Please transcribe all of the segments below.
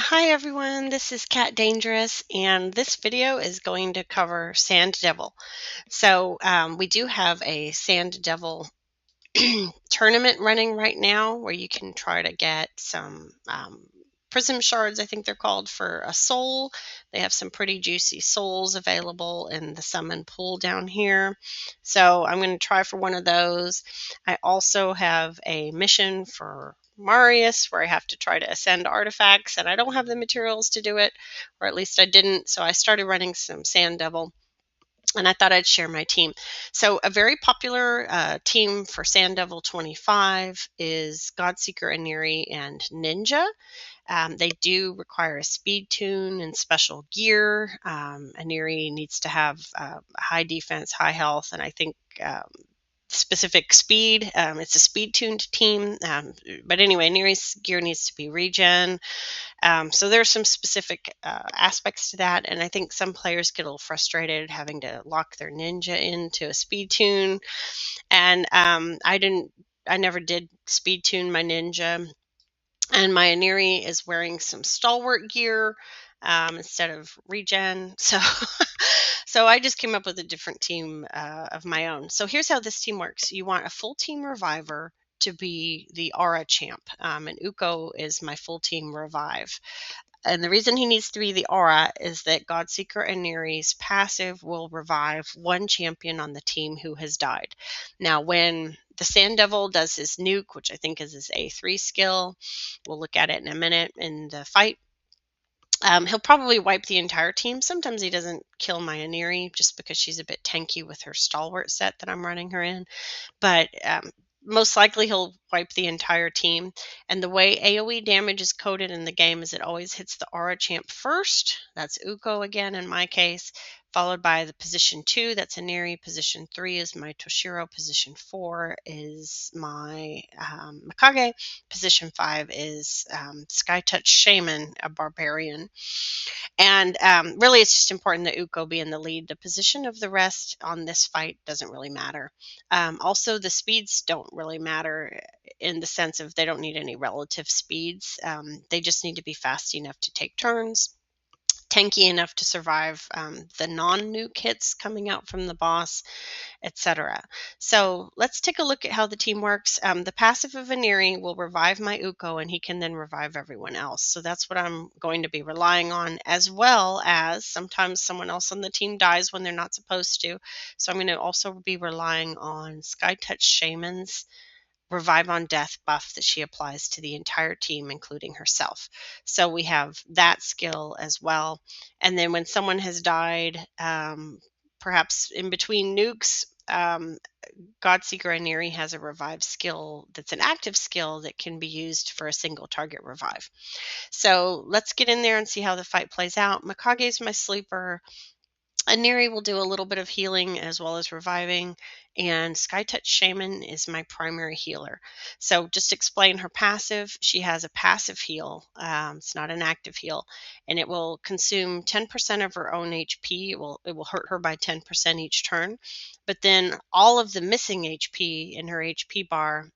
Hi everyone, this is Cat Dangerous, and this video is going to cover Sand Devil. We do have a Sand Devil tournament running right now where you can try to get some prism shards, I think they're called, for a soul. They have some pretty juicy souls available in the summon pool down here. So I'm going to try for one of those. I also have a mission for Marius where I have to try to ascend artifacts, and I don't have the materials to do it, or at least I didn't. So I started running some Sand Devil, and I thought I'd share my team. So a very popular team for Sand Devil 25 is Godseeker, Aniri, and Ninja. They do require a speed tune and special gear. Aniri needs to have high defense, high health, and I think specific speed. It's a speed tuned team. But anyway, Aniri's gear needs to be regen. So there's some specific aspects to that, and I think some players get a little frustrated having to lock their ninja into a speed tune. And I never did speed tune my ninja, and my Aniri is wearing some stalwart gear instead of regen. So I just came up with a different team of my own. So here's how this team works: you want a full team reviver to be the aura champ, and Uko is my full team revive. And the reason he needs to be the aura is that Godseeker Aniri's passive will revive one champion on the team who has died. Now, when the Sand Devil does his nuke, which I think is his A3 skill, we'll look at it in a minute in the fight. He'll probably wipe the entire team. Sometimes he doesn't kill my Aniri just because she's a bit tanky with her stalwart set that I'm running her in. But most likely he'll wipe the entire team. And the way AoE damage is coded in the game is it always hits the aura champ first. That's Uko again in my case, followed by the position 2. That's Aniri. Position 3 is my Toshiro. Position 4 is my Mikage. Position 5 is Skytouched Shaman, a barbarian. And really, it's just important that Uko be in the lead. The position of the rest on this fight doesn't really matter. Also, the speeds don't really matter in the sense of they don't need any relative speeds. They just need to be fast enough to take turns, tanky enough to survive the non-nuke hits coming out from the boss, etc. So let's take a look at how the team works. The passive of Aniri will revive my Uko, and he can then revive everyone else. So that's what I'm going to be relying on, as well as sometimes someone else on the team dies when they're not supposed to. So I'm going to also be relying on Skytouched Shaman's revive on death buff that she applies to the entire team, including herself. So we have that skill as well. And then when someone has died, perhaps in between nukes, Godseeker Aniri has a revive skill that's an active skill that can be used for a single target revive. So let's get in there and see how the fight plays out. Mikage is my sleeper. Aniri will do a little bit of healing as well as reviving, and Skytouched Shaman is my primary healer. So just to explain her passive, she has a passive heal. It's not an active heal, and it will consume 10% of her own HP. It will hurt her by 10% each turn. But then all of the missing HP in her HP bar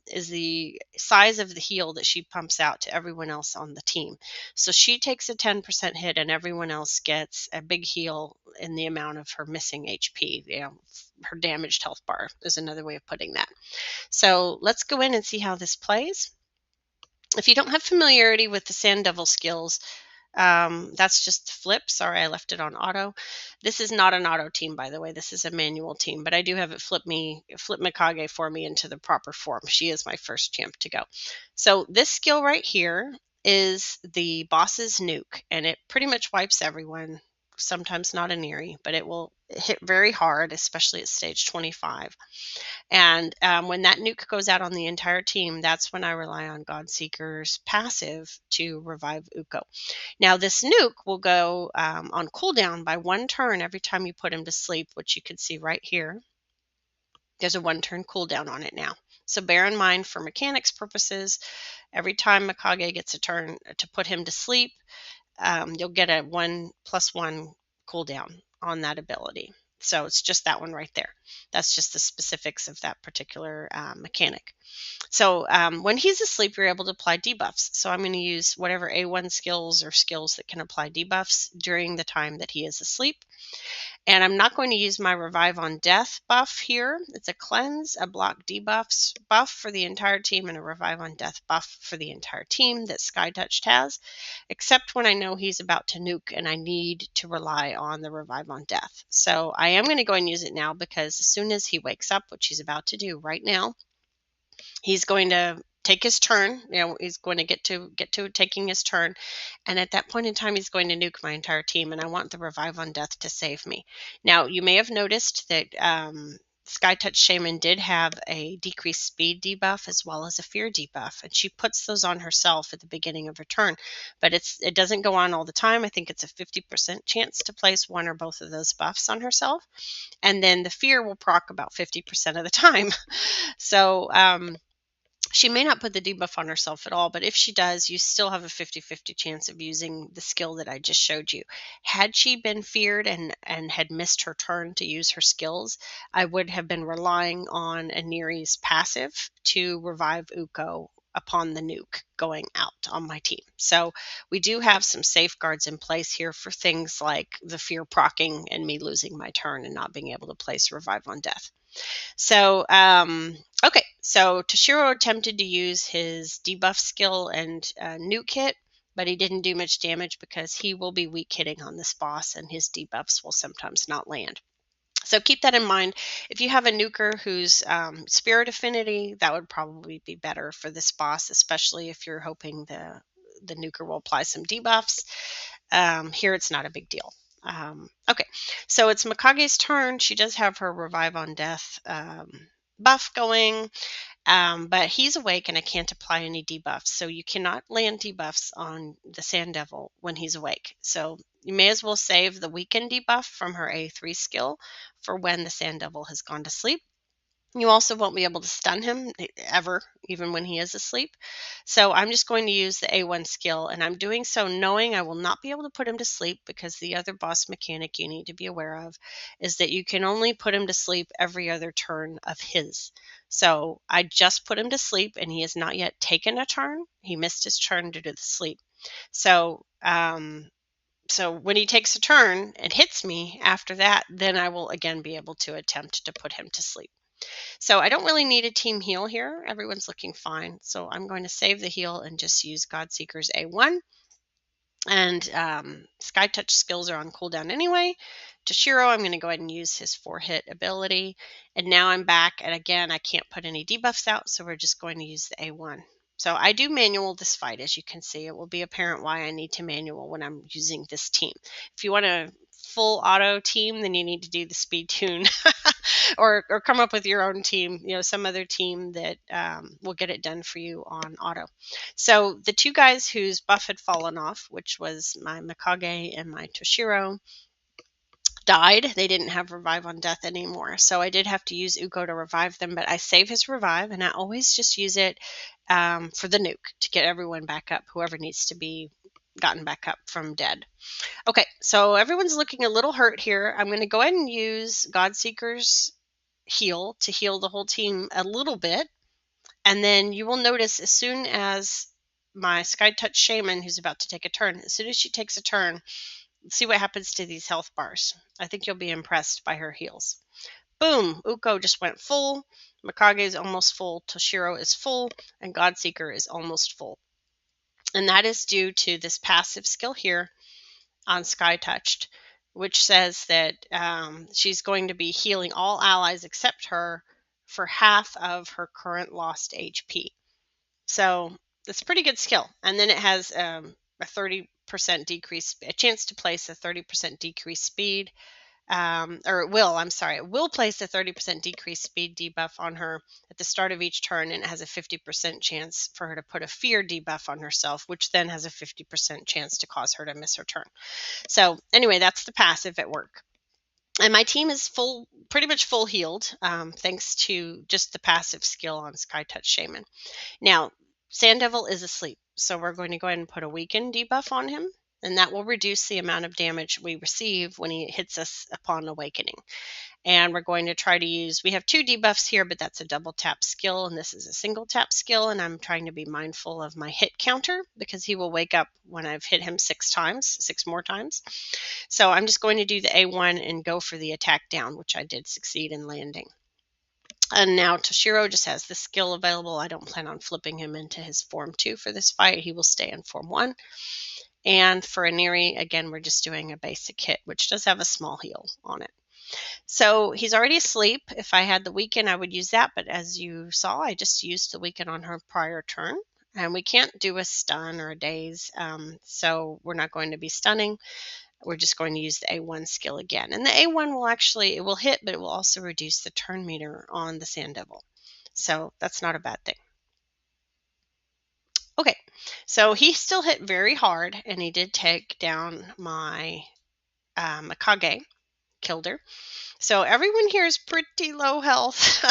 is the size of the heal that she pumps out to everyone else on the team. So she takes a 10% hit, and everyone else gets a big heal in the amount of her missing HP. Her damaged health bar is another way of putting that. So let's go in and see how this plays. If you don't have familiarity with the Sand Devil skills, that's just flip. Sorry, I left it on auto. This is not an auto team, by the way. This is a manual team, but I do have it flip Mikage for me into the proper form. She is my first champ to go. So this skill right here is the boss's nuke, and it pretty much wipes everyone. Sometimes not a Aniri, but it will hit very hard, especially at stage 25. And when that nuke goes out on the entire team, that's when I rely on Godseeker's passive to revive Uko. Now, this nuke will go on cooldown by 1 turn every time you put him to sleep, which you can see right here. There's a 1-turn cooldown on it now. So bear in mind, for mechanics purposes, every time Mikage gets a turn to put him to sleep, you'll get a 1+1 cooldown on that ability. So it's just that one right there. That's just the specifics of that particular mechanic. So when he's asleep, you're able to apply debuffs. So I'm going to use whatever A1 skills or skills that can apply debuffs during the time that he is asleep. And I'm not going to use my Revive on Death buff here. It's a cleanse, a block debuffs buff for the entire team, and a Revive on Death buff for the entire team that Skytouched has, except when I know he's about to nuke and I need to rely on the Revive on Death. So I am going to go and use it now, because as soon as he wakes up, which he's about to do right now, he's going to take his turn. He's going to get to taking his turn, and at that point in time, he's going to nuke my entire team, and I want the Revive on Death to save me. Now, you may have noticed that Skytouched Shaman did have a decreased speed debuff as well as a fear debuff, and she puts those on herself at the beginning of her turn, but it doesn't go on all the time. I think it's a 50% chance to place one or both of those buffs on herself, and then the fear will proc about 50% of the time. So she may not put the debuff on herself at all, but if she does, you still have a 50-50 chance of using the skill that I just showed you. Had she been feared and had missed her turn to use her skills, I would have been relying on Aniri's passive to revive Uko upon the nuke going out on my team. So we do have some safeguards in place here for things like the fear procking and me losing my turn and not being able to place Revive on Death. So, okay, so Toshiro attempted to use his debuff skill and nuke hit, but he didn't do much damage because he will be weak hitting on this boss, and his debuffs will sometimes not land. So keep that in mind. If you have a nuker who's spirit affinity, that would probably be better for this boss, especially if you're hoping the nuker will apply some debuffs. Here it's not a big deal. Okay, so it's Mikage's turn. She does have her Revive on Death buff going, but he's awake and I can't apply any debuffs. So you cannot land debuffs on the Sand Devil when he's awake. So you may as well save the weaken debuff from her A3 skill for when the Sand Devil has gone to sleep. You also won't be able to stun him ever, even when he is asleep. So I'm just going to use the A1 skill, and I'm doing so knowing I will not be able to put him to sleep, because the other boss mechanic you need to be aware of is that you can only put him to sleep every other turn of his. So I just put him to sleep, and he has not yet taken a turn. He missed his turn due to the sleep. So when he takes a turn and hits me after that, then I will again be able to attempt to put him to sleep. So I don't really need a team heal here. Everyone's looking fine. So I'm going to save the heal and just use Godseeker's A1. And Skytouch skills are on cooldown anyway. Toshiro, I'm going to go ahead and use his 4-hit ability. And now I'm back. And again, I can't put any debuffs out, so we're just going to use the A1. So I do manual this fight, as you can see. It will be apparent why I need to manual when I'm using this team. If you want a full auto team, then you need to do the speed tune or come up with your own team, some other team that will get it done for you on auto. So the two guys whose buff had fallen off, which was my Mikage and my Toshiro, died. They didn't have Revive on Death anymore. So I did have to use Uko to revive them, but I save his revive, and I always just use it for the nuke to get everyone back up, whoever needs to be gotten back up from dead. Okay, so everyone's looking a little hurt here. I'm going to go ahead and use Godseeker's heal to heal the whole team a little bit. And then you will notice as soon as my Skytouched Shaman, who's about to take a turn, as soon as she takes a turn, see what happens to these health bars. I think you'll be impressed by her heals. Boom! Uko just went full. Mikage is almost full. Toshiro is full. And Godseeker is almost full. And that is due to this passive skill here on Skytouched, which says that she's going to be healing all allies except her for half of her current lost HP. So that's a pretty good skill. And then it has a 30% decrease, a chance to place a 30% decreased speed. It will place a 30% decreased speed debuff on her at the start of each turn, and it has a 50% chance for her to put a fear debuff on herself, which then has a 50% chance to cause her to miss her turn. So anyway, that's the passive at work. And my team is pretty much full healed, thanks to just the passive skill on Skytouched Shaman. Now, Sand Devil is asleep, so we're going to go ahead and put a weaken debuff on him. and that will reduce the amount of damage we receive when he hits us upon awakening. And we're going to try to use, we have 2 debuffs here, but that's a double tap skill, and this is a single tap skill, and I'm trying to be mindful of my hit counter because he will wake up when I've hit him 6 more times. So I'm just going to do the A1 and go for the attack down, which I did succeed in landing. And now Toshiro just has the skill available. I don't plan on flipping him into his form 2 for this fight. He will stay in form 1. And for Aniri, again, we're just doing a basic hit, which does have a small heal on it. So he's already asleep. If I had the weaken, I would use that. But as you saw, I just used the weaken on her prior turn. And we can't do a stun or a daze. So we're not going to be stunning. We're just going to use the A1 skill again. And the A1 will actually, it will hit, but it will also reduce the turn meter on the Sand Devil. So that's not a bad thing. Okay, so he still hit very hard, and he did take down my Mikage, killed her. So everyone here is pretty low health,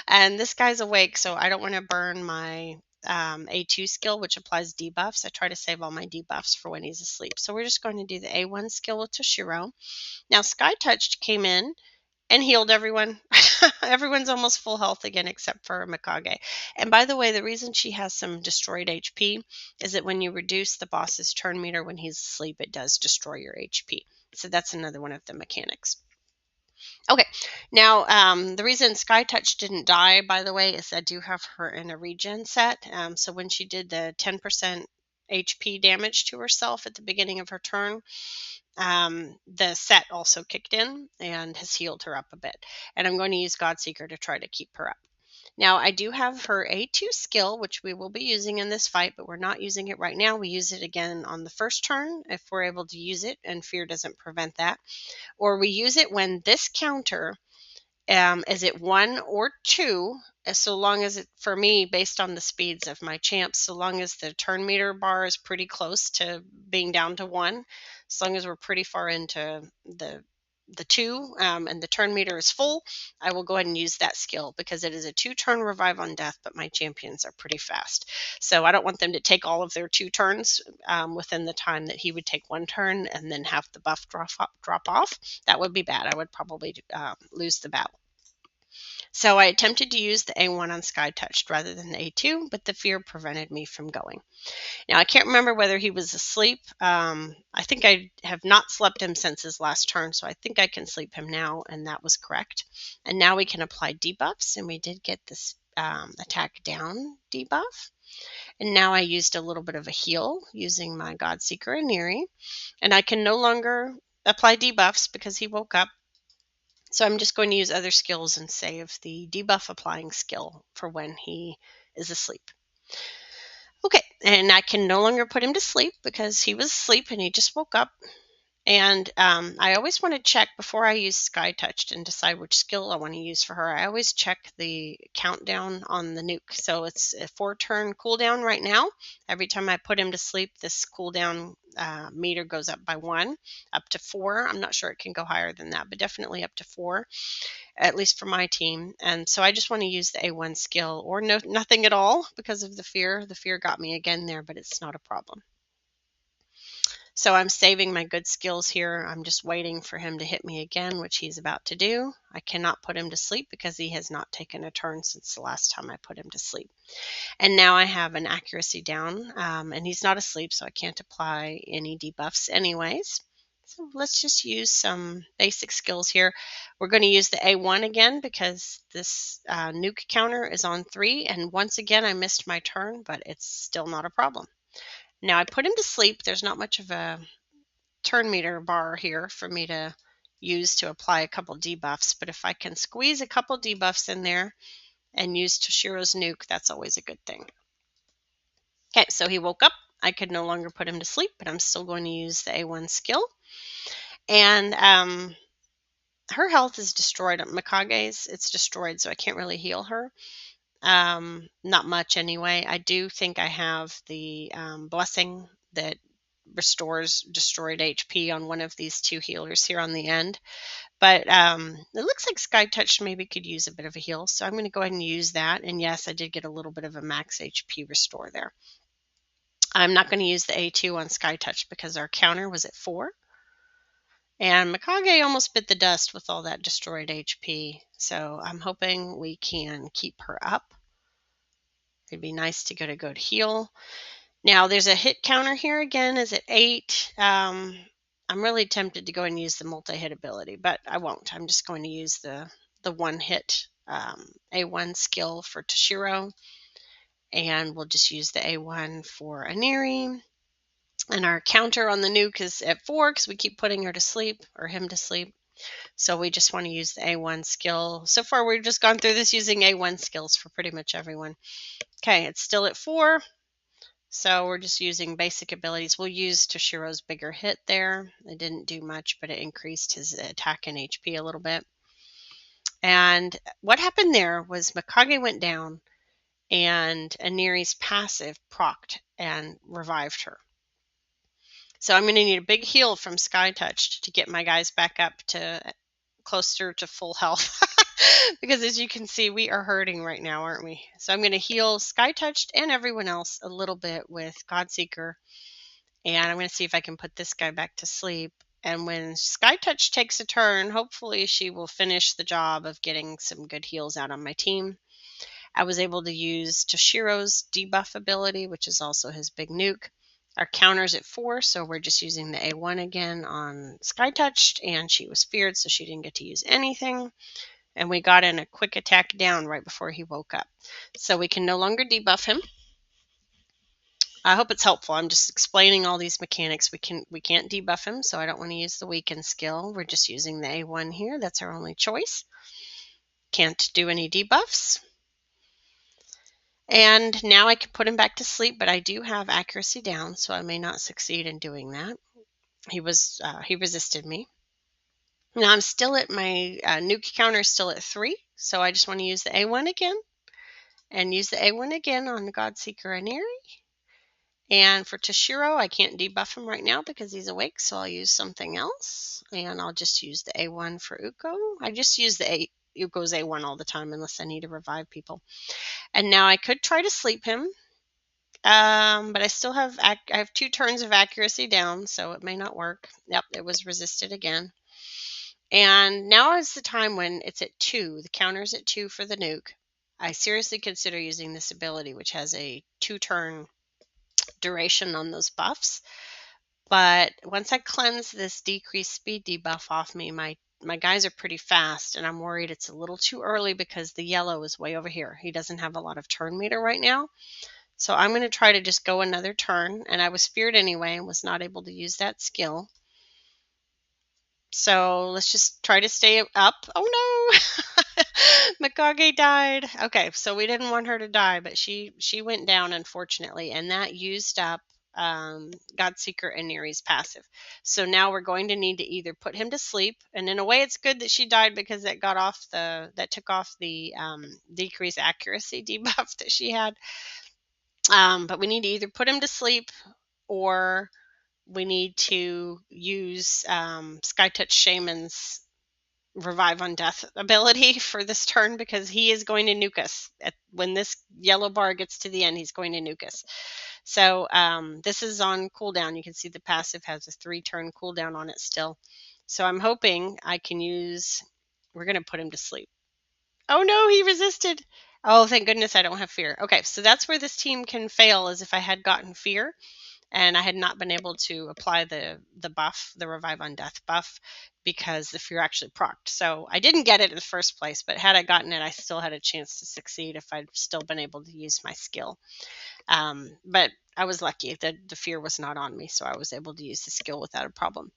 and this guy's awake, so I don't want to burn my A2 skill, which applies debuffs. I try to save all my debuffs for when he's asleep. So we're just going to do the A1 skill with Toshiro. Now Skytouched came in and healed everyone. Everyone's almost full health again except for Mikage. And by the way, the reason she has some destroyed HP is that when you reduce the boss's turn meter when he's asleep, it does destroy your HP. So that's another one of the mechanics. Okay, now the reason Skytouch didn't die, by the way, is I do have her in a regen set. So when she did the 10% HP damage to herself at the beginning of her turn, the set also kicked in and has healed her up a bit. And I'm going to use Godseeker to try to keep her up. Now, I do have her A2 skill, which we will be using in this fight, but we're not using it right now. We use it again on the first turn if we're able to use it, and fear doesn't prevent that. Or we use it when this counter is it 1 or 2, so long as it, for me, based on the speeds of my champs, so long as the turn meter bar is pretty close to being down to 1, as long as we're pretty far into the 2 and the turn meter is full, I will go ahead and use that skill because it is a 2-turn revive on death, but my champions are pretty fast. So I don't want them to take all of their 2 turns within the time that he would take 1 turn and then have the buff drop off. That would be bad. I would probably lose the battle. So I attempted to use the A1 on Skytouched rather than the A2, but the fear prevented me from going. Now, I can't remember whether he was asleep. I think I have not slept him since his last turn, so I think I can sleep him now, and that was correct. And now we can apply debuffs, and we did get this attack down debuff. And now I used a little bit of a heal using my Godseeker and Neri, and I can no longer apply debuffs because he woke up. So I'm just going to use other skills and save the debuff applying skill for when he is asleep. Okay, and I can no longer put him to sleep because he was asleep and he just woke up. And I always want to check before I use Skytouched and decide which skill I want to use for her. I always check the countdown on the nuke. So it's a 4-turn cooldown right now. Every time I put him to sleep, this cooldown meter goes up by 1, up to 4. I'm not sure it can go higher than that, but definitely up to 4, at least for my team. And so I just want to use the A1 skill or nothing at all because of the fear. The fear got me again there, but it's not a problem. So I'm saving my good skills here. I'm just waiting for him to hit me again, which he's about to do. I cannot put him to sleep because he has not taken a turn since the last time I put him to sleep. And now I have an accuracy down, and he's not asleep, so I can't apply any debuffs anyways. So let's just use some basic skills here. We're going to use the A1 again because this nuke counter is on 3, and once again I missed my turn, but it's still not a problem. Now I put him to sleep. There's not much of a turn meter bar here for me to use to apply a couple debuffs, but if I can squeeze a couple debuffs in there and use Toshiro's nuke, that's always a good thing. Okay, so he woke up. I could no longer put him to sleep, but I'm still going to use the A1 skill. And her health is destroyed. Mikage's, it's destroyed, so I can't really heal her. Not much anyway. I do think I have the blessing that restores destroyed HP on one of these 2 healers here on the end. But it looks like Skytouched maybe could use a bit of a heal, so I'm going to go ahead and use that. And yes, I did get a little bit of a max HP restore there. I'm not going to use the A2 on Skytouched because our counter was at 4. And Mikage almost bit the dust with all that destroyed HP. So I'm hoping we can keep her up. It'd be nice to get a good heal. Now there's a hit counter here again, is at 8. I'm really tempted to go and use the multi-hit ability, but I won't. I'm just going to use the one hit A1 skill for Toshiro, and we'll just use the A1 for Aniri. And our counter on the nuke is at 4 because we keep putting her to sleep, or him to sleep. So we just want to use the A1 skill. So far we've just gone through this using A1 skills for pretty much everyone. Okay, it's still at 4. So we're just using basic abilities. We'll use Toshiro's bigger hit there. It didn't do much, but it increased his attack and HP a little bit. And what happened there was Mikage went down and Aniri's passive procced and revived her. So I'm going to need a big heal from Skytouched to get my guys back up to closer to full health. Because as you can see, we are hurting right now, aren't we? So I'm going to heal Skytouched and everyone else a little bit with Godseeker. And I'm going to see if I can put this guy back to sleep. And when Skytouched takes a turn, hopefully she will finish the job of getting some good heals out on my team. I was able to use Toshiro's debuff ability, which is also his big nuke. Our counter's at 4, so we're just using the A1 again on Skytouched, and she was feared, so she didn't get to use anything. And we got in a quick attack down right before he woke up. So we can no longer debuff him. I hope it's helpful. I'm just explaining all these mechanics. We can't debuff him, so I don't want to use the weaken skill. We're just using the A1 here. That's our only choice. Can't do any debuffs. And now I can put him back to sleep, but I do have accuracy down, so I may not succeed in doing that. He resisted me. Now I'm still at my nuke counter is still at 3, so I just want to use the A1 again, and use the A1 again on Godseeker Aniri. And for Toshiro, I can't debuff him right now because he's awake, so I'll use something else, and I'll just use the A1 for Uko. I just use the Uko's A1 all the time unless I need to revive people. And now I could try to sleep him. But I still have I have 2 turns of accuracy down, so it may not work. Yep, it was resisted again. And now is the time when it's at 2. The counter's at 2 for the nuke. I seriously consider using this ability, which has a 2-turn duration on those buffs. But once I cleanse this decreased speed debuff off me, my guys are pretty fast, and I'm worried it's a little too early because the yellow is way over here. He doesn't have a lot of turn meter right now. So I'm going to try to just go another turn, and I was feared anyway and was not able to use that skill. So let's just try to stay up. Oh no! Mikage died. Okay, so we didn't want her to die, but she went down, unfortunately, and that used up Godseeker and Neri's passive. So now we're going to need to either put him to sleep, and in a way it's good that she died because that took off the decreased accuracy debuff that she had. But we need to either put him to sleep, or we need to use Skytouched Shaman's revive on death ability for this turn, because he is going to nuke us. When this yellow bar gets to the end, he's going to nuke us. So this is on cooldown. You can see the passive has a 3-turn cooldown on it still. So I'm hoping I can use... We're going to put him to sleep. Oh no, he resisted. Oh, thank goodness I don't have fear. Okay, so that's where this team can fail, is if I had gotten fear and I had not been able to apply the buff, the revive on death buff, because the fear actually procced. So I didn't get it in the first place, but had I gotten it, I still had a chance to succeed if I'd still been able to use my skill. But I was lucky that the fear was not on me, so I was able to use the skill without a problem.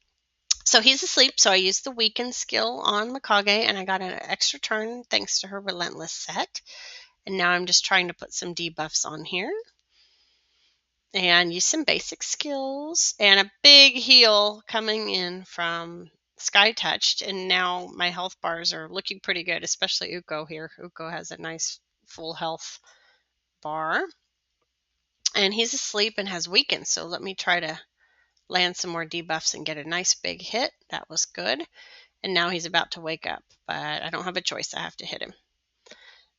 So he's asleep, so I used the weaken skill on Mikage, and I got an extra turn thanks to her relentless set. And now I'm just trying to put some debuffs on here. And use some basic skills. And a big heal coming in from Skytouched. And now my health bars are looking pretty good, especially Uko here. Uko has a nice full health bar. And he's asleep and has weakened, so let me try to land some more debuffs and get a nice big hit. That was good. And now he's about to wake up, but I don't have a choice. I have to hit him.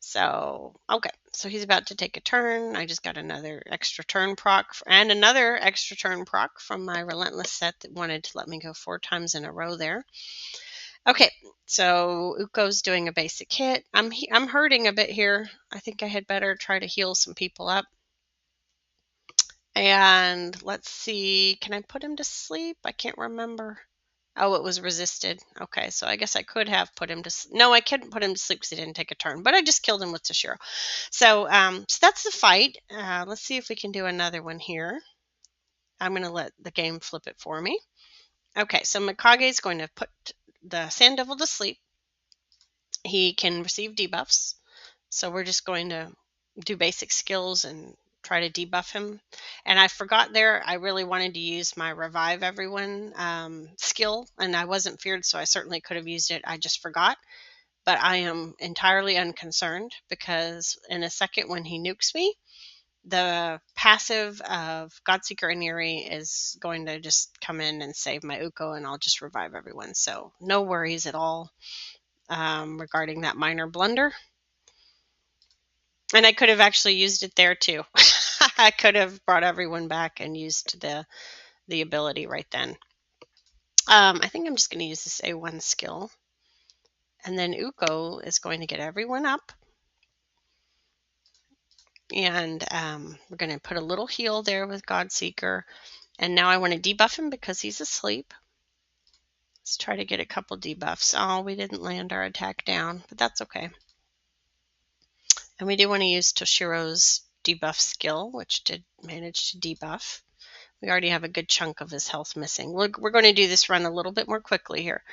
So, okay, so he's about to take a turn. I just got another extra turn proc and another extra turn proc from my Relentless set that wanted to let me go 4 times in a row there. Okay, so Uko's doing a basic hit. I'm hurting a bit here. I think I had better try to heal some people up. And let's see, can I put him to sleep? I can't remember. Oh, it was resisted. Okay, so I guess I could have put him to sleep. No, I couldn't put him to sleep because he didn't take a turn, but I just killed him with Toshiro. So that's the fight. Let's see if we can do another one here. I'm going to let the game flip it for me. Okay, so Mikage is going to put the Sand Devil to sleep. He can receive debuffs. So we're just going to do basic skills and try to debuff him. And I forgot there, I really wanted to use my revive everyone skill, and I wasn't feared, so I certainly could have used it. I just forgot. But I am entirely unconcerned because in a second when he nukes me, the passive of Godseeker and Yuri is going to just come in and save my Uko, and I'll just revive everyone. So no worries at all regarding that minor blunder. And I could have actually used it there too. I could have brought everyone back and used the ability right then. I think I'm just going to use this A1 skill. And then Uko is going to get everyone up. And we're going to put a little heal there with Godseeker. And now I want to debuff him because he's asleep. Let's try to get a couple debuffs. Oh, we didn't land our attack down, but that's okay. And we do want to use Toshiro's debuff skill, which did manage to debuff. We already have a good chunk of his health missing. We're going to do this run a little bit more quickly here.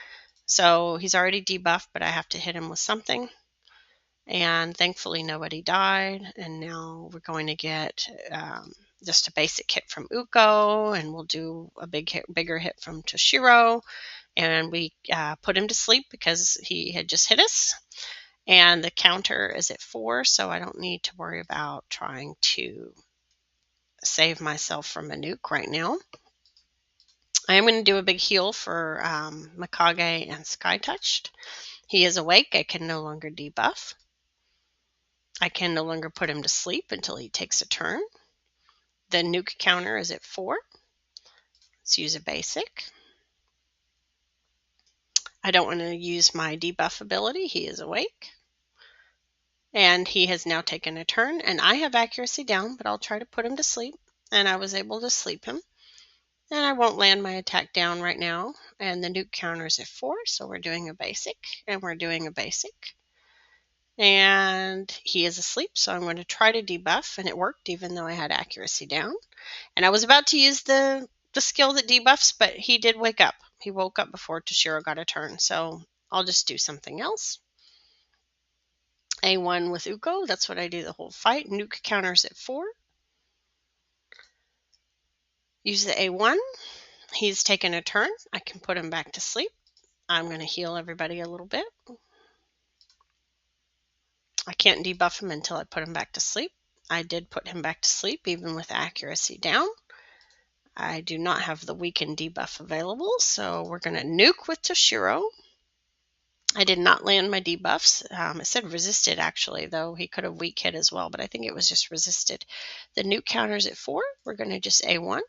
So he's already debuffed, but I have to hit him with something. And thankfully nobody died. And now we're going to get just a basic hit from Uko, and we'll do a bigger hit from Toshiro. And we put him to sleep because he had just hit us. And the counter is at 4, so I don't need to worry about trying to save myself from a nuke right now. I am going to do a big heal for Mikage and Skytouched. He is awake. I can no longer debuff. I can no longer put him to sleep until he takes a turn. The nuke counter is at 4. Let's use a basic. I don't want to use my debuff ability. He is awake. And he has now taken a turn, and I have accuracy down, but I'll try to put him to sleep. And I was able to sleep him. And I won't land my attack down right now. And the nuke counter is at 4, so we're doing a basic, and we're doing a basic. And he is asleep, so I'm going to try to debuff, and it worked even though I had accuracy down. And I was about to use the skill that debuffs, but he did wake up. He woke up before Toshiro got a turn, so I'll just do something else. A1 with Uko, that's what I do the whole fight. Nuke counters at 4. Use the A1. He's taken a turn. I can put him back to sleep. I'm going to heal everybody a little bit. I can't debuff him until I put him back to sleep. I did put him back to sleep even with accuracy down. I do not have the weaken debuff available, so we're going to nuke with Toshiro. I did not land my debuffs. It said resisted, actually, though he could have weak hit as well, but I think it was just resisted. The nuke counter's at 4. We're going to just A1. We're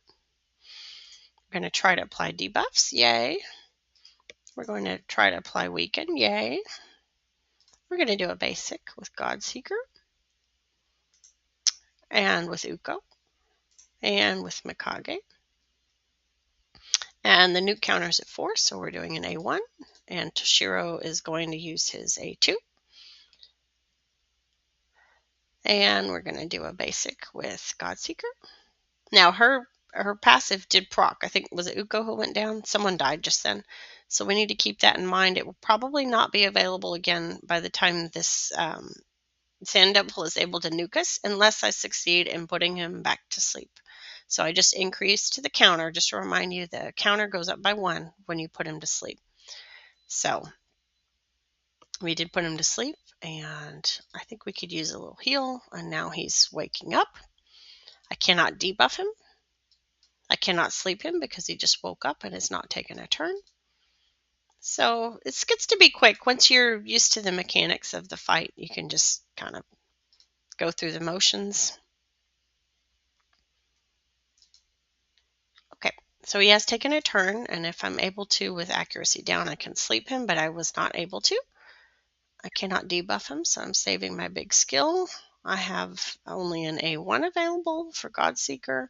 going to try to apply debuffs. Yay. We're going to try to apply weaken. Yay. We're going to do a basic with Godseeker. And with Uko. And with Mikage. And the nuke counter's at 4, so we're doing an A1. And Toshiro is going to use his A2. And we're going to do a basic with Godseeker. Now, her passive did proc. I think, was it Uko who went down? Someone died just then. So we need to keep that in mind. It will probably not be available again by the time this Sand Devil is able to nuke us, unless I succeed in putting him back to sleep. So I just increased the counter. Just to remind you, the counter goes up by 1 when you put him to sleep. So we did put him to sleep, and I think we could use a little heal, and now he's waking up. I cannot debuff him. I cannot sleep him because he just woke up and has not taken a turn. So it gets to be quick. Once you're used to the mechanics of the fight, you can just kind of go through the motions. Okay, so he has taken a turn, and if I'm able to, with accuracy down, I can sleep him, but I was not able to. I cannot debuff him, so I'm saving my big skill. I have only an A1 available for Godseeker.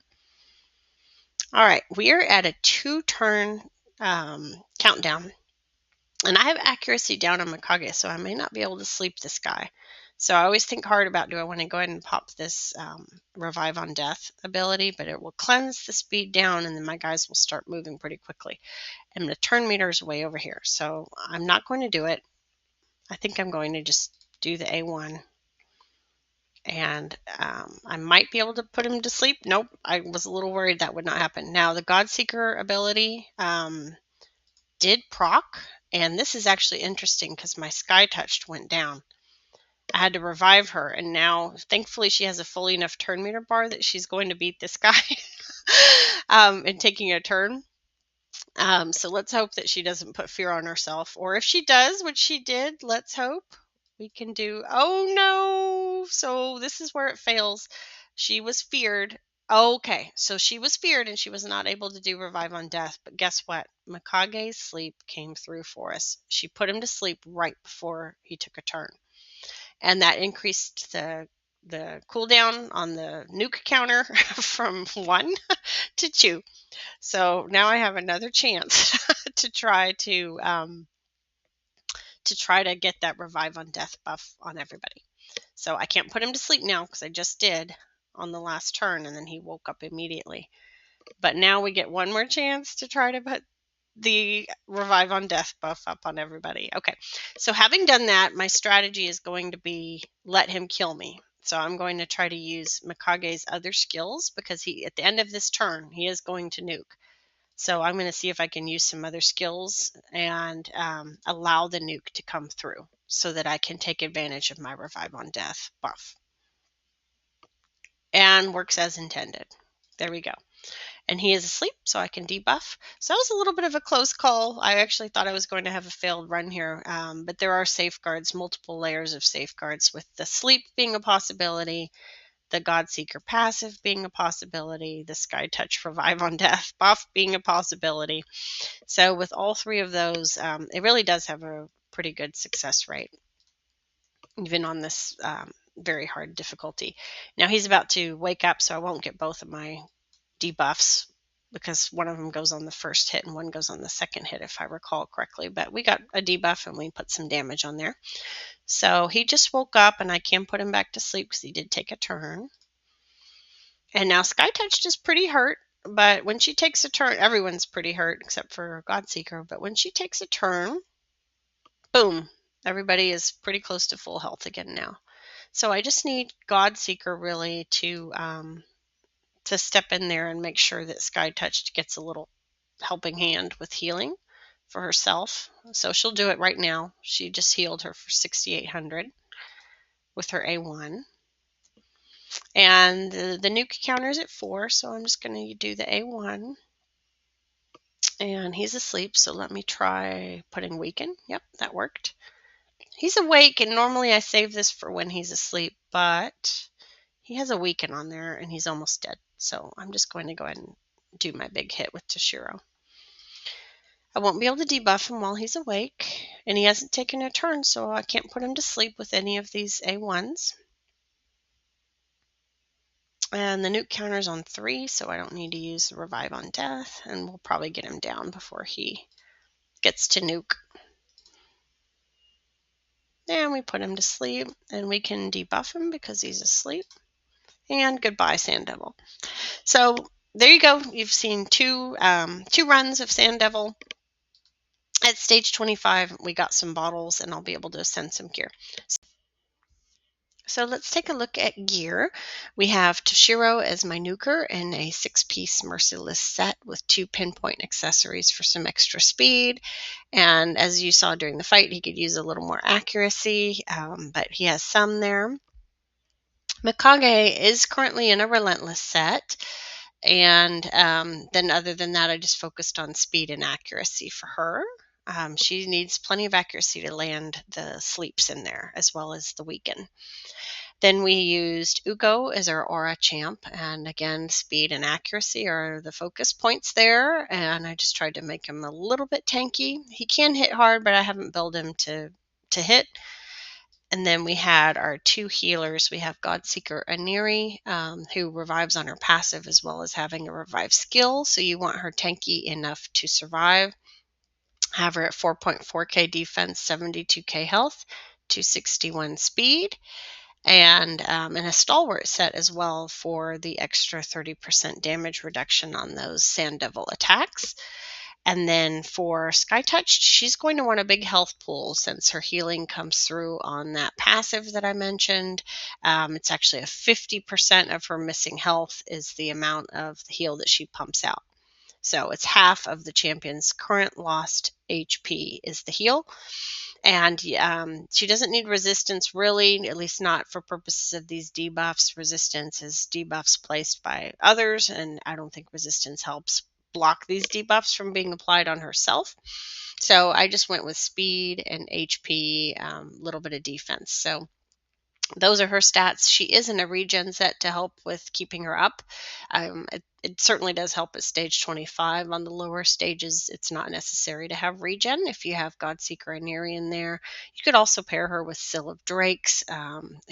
All right, we are at a 2-turn countdown. And I have accuracy down on Mikage, so I may not be able to sleep this guy. So I always think hard about, do I want to go ahead and pop this Revive on Death ability, but it will cleanse the speed down, and then my guys will start moving pretty quickly. And the turn meter is way over here, so I'm not going to do it. I think I'm going to just do the A1. And I might be able to put him to sleep. Nope, I was a little worried that would not happen. Now, the Godseeker ability did proc, and this is actually interesting because my Skytouched went down. I had to revive her, and now thankfully she has a fully enough turn meter bar that she's going to beat this guy in taking a turn. So let's hope that she doesn't put fear on herself, or if she does, which she did, let's hope we can do. Oh no, so this is where it fails. She was feared. Okay, so she was feared and she was not able to do Revive on Death, but guess what? Mikage's sleep came through for us. She put him to sleep right before he took a turn, and that increased the cooldown on the nuke counter from 1 to 2. So now I have another chance to try to get that Revive on Death buff on everybody. So I can't put him to sleep now because I just did on the last turn, and then he woke up immediately. But now we get one more chance to try to put the Revive on Death buff up on everybody. Okay, so having done that, my strategy is going to be let him kill me. So I'm going to try to use Mikage's other skills, because he, at the end of this turn, he is going to nuke. So I'm going to see if I can use some other skills and allow the nuke to come through so that I can take advantage of my Revive on Death buff. And works as intended. There we go. And he is asleep, so I can debuff. So that was a little bit of a close call. I actually thought I was going to have a failed run here, but there are safeguards, multiple layers of safeguards, with the sleep being a possibility, the Godseeker passive being a possibility, the Skytouched Revive on Death buff being a possibility. So with all three of those, it really does have a pretty good success rate, even on this very hard difficulty. Now he's about to wake up, so I won't get both of my debuffs, because one of them goes on the first hit and one goes on the second hit, if I recall correctly. But we got a debuff and we put some damage on there. So he just woke up, and I can put him back to sleep because he did take a turn. And now Skytouched is pretty hurt, but when she takes a turn, everyone's pretty hurt except for Godseeker. But when she takes a turn, boom, everybody is pretty close to full health again now. So I just need Godseeker really to step in there and make sure that Skytouched gets a little helping hand with healing for herself. So she'll do it right now. She just healed her for 6,800 with her A1. And the nuke counter is at 4, so I'm just going to do the A1. And he's asleep, so let me try putting weaken. Yep, that worked. He's awake, and normally I save this for when he's asleep, but he has a weaken on there, and he's almost dead. So I'm just going to go ahead and do my big hit with Toshiro. I won't be able to debuff him while he's awake, and he hasn't taken a turn, so I can't put him to sleep with any of these A1s. And the nuke counter's on 3, so I don't need to use the Revive on Death, and we'll probably get him down before he gets to nuke. And we put him to sleep, and we can debuff him because he's asleep. And goodbye, Sand Devil. So there you go. You've seen two runs of Sand Devil. At stage 25, we got some bottles, and I'll be able to send some gear. So let's take a look at gear. We have Toshiro as my nuker in a 6-piece Merciless set with 2 pinpoint accessories for some extra speed. And as you saw during the fight, he could use a little more accuracy, but he has some there. Mikage is currently in a Relentless set. And then other than that, I just focused on speed and accuracy for her. She needs plenty of accuracy to land the sleeps in there as well as the weaken. Then we used Ugo as our aura champ, and again, speed and accuracy are the focus points there. And I just tried to make him a little bit tanky. He can hit hard, but I haven't built him to hit. And then we had our two healers. We have Godseeker Aniri, who revives on her passive as well as having a revive skill. So you want her tanky enough to survive. Have her at 4.4k defense, 72k health, 261 speed, and a stalwart set as well for the extra 30% damage reduction on those Sand Devil attacks. And then for Skytouched, she's going to want a big health pool since her healing comes through on that passive that I mentioned. It's actually a 50% of her missing health is the amount of the heal that she pumps out. So it's half of the champion's current lost HP is the heal. And she doesn't need resistance really, at least not for purposes of these debuffs. Resistance is debuffs placed by others, and I don't think resistance helps block these debuffs from being applied on herself. So I just went with speed and HP, little bit of defense. So those are her stats. She is in a regen set to help with keeping her up. It certainly does help at stage 25. On the lower stages, it's not necessary to have regen if you have Godseeker and Neri in there. You could also pair her with Sill of Drakes,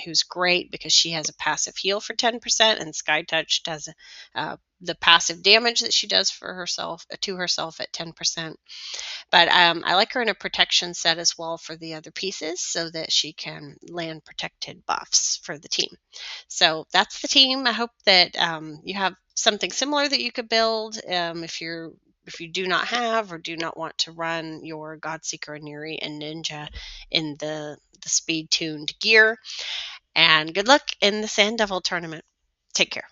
who's great because she has a passive heal for 10%, and Skytouched has the passive damage that she does for herself to herself at 10%. But I like her in a protection set as well for the other pieces so that she can land protected buffs for the team. So that's the team. I hope that you have something similar that you could build if you do not have or do not want to run your Godseeker, Neri, and Ninja in the speed tuned gear. And good luck in the Sand Devil tournament. Take care.